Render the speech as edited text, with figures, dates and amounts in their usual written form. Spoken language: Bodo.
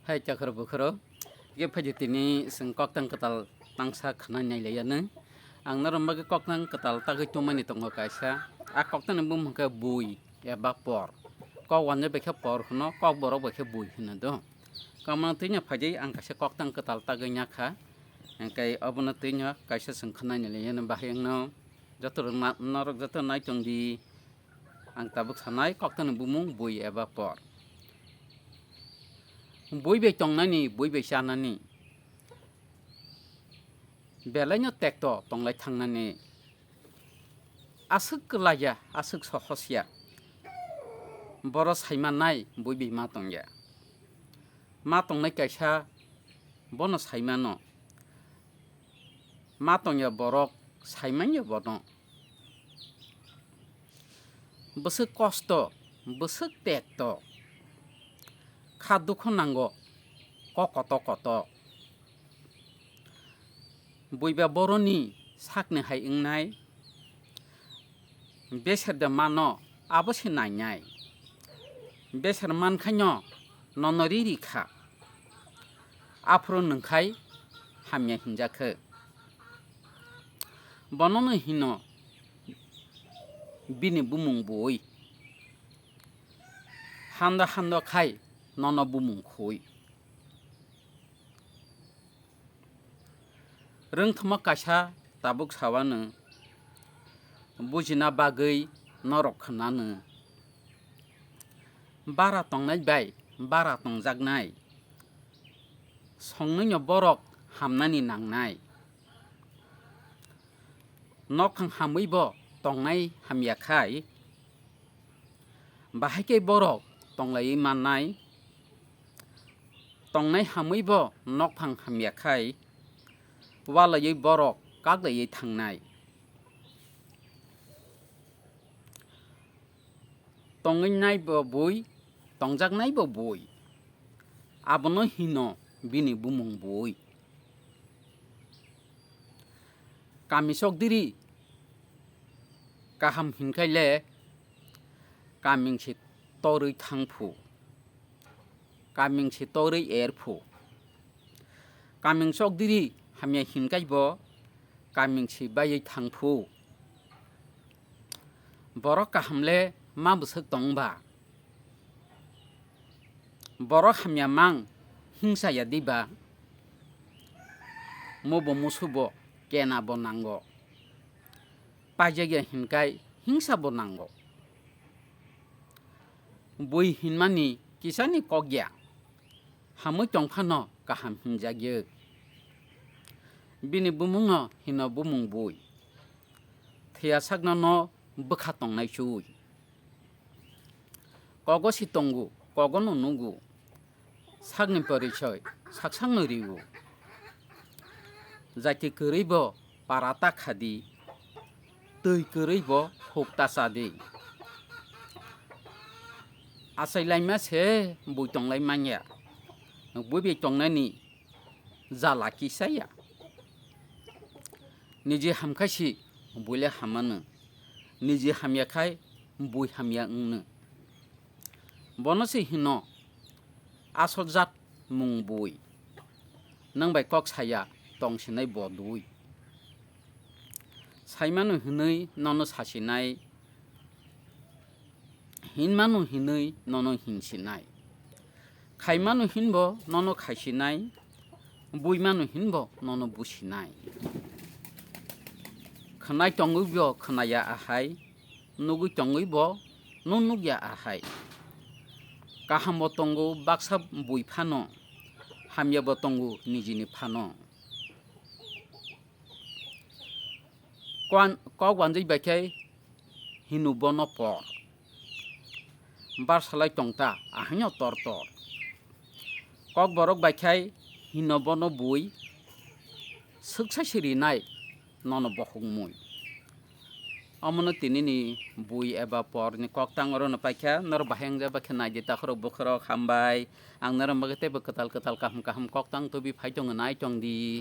Hai cakar bukhro ge phajitini sing koktang ketal tangsa khana nyailayana ang narom bage koktang ketal tagoi tumani tongo kaisa a koktang bum ka bui eba por ko wanje bekhe por khno ko borok bekhe bui hina do kamang tinya phajai ang kaisa koktang ketal tagoi nyakha kai obona tinya kaisa sing khana nyailayana bahayang no joto norok joto nai tongdi ang tabuk sanai koktang bumung bui eba por bui be tongnani bui be sanani belanya tekto tonglai thangnani asuk klaya asuk sohosya boros haimanai bui be ma tongya ma tongnai kaisa bono saimano ma tongya borok saimanya bono busuk kosto busuk tekto khadukho nango koto buiba boroni sakne hai ingnai beser da mano abosi nainai beser man khanyo nonori kha afro nungkhai hamya hinjakhe bonono hino bini bumung bui handa khai nono bumung khoi rengthoma kaisa tabuk sawano bujina bagoi norok khnano bara tongnai bai bara tongjaknai songnoino borok hamnani nangnai nokhang hamuibo tongnai hamya khai bahaike borok tonglai mannai tongnai hamuibo nokphang hamya khai walai borok kaglai thangnai tongnai bo bui tongjaknai bo bui abono hino bini bumung bui kamisok diri kaham hinkaile kamingsi torui thangphu kamingsi torui erphu kamingsok diri hamya hinkaibo kamingsi bayai thangphu borok kahamle ma busuk tongba borok hamya mang hingsa yadiba mobo musubo kena bo nango pajagya hinkai hingsa bo nango bui hinmani kisani kogya hamui tongphano kaham hinjagye bini bumungo hino bumung bui thea sakno no bukha tongnai chui kogo si tongu kogo no nugu sakni porichoy saksang no rigu jati kuribo parata khadi tui kuribo hukta sadi asai laima se bui tonglai manya bui be tongnani jala kisaya nije hamkhaisi buile hamano nije hamya khai bui hamya ungno bonosi hino asol jat mung bui nangbai kok saya tongsinai bodui saimano hinui nono sasinai hinmano hinui nono hinsinai khaimano hinbo nono khaisinai buimano hinbo nono businai khnai tongubo khnaya ahai nugui tongubo nunugya ahai kahambo tongu baksa bui phano hamyabo tongu nijini phano kok wanjai bakai hinu bono por bar salai tongta ahanyo tor kok borok bakai hino bono bui suksa sirinai nono bohungmui amono tinini bui eba por ni koktang oro no paikha nor baheng ja bakhe nai jeta khoro bukhro khambai ang naram bagate bakatal kaham koktang to bi phaitong nai tongdi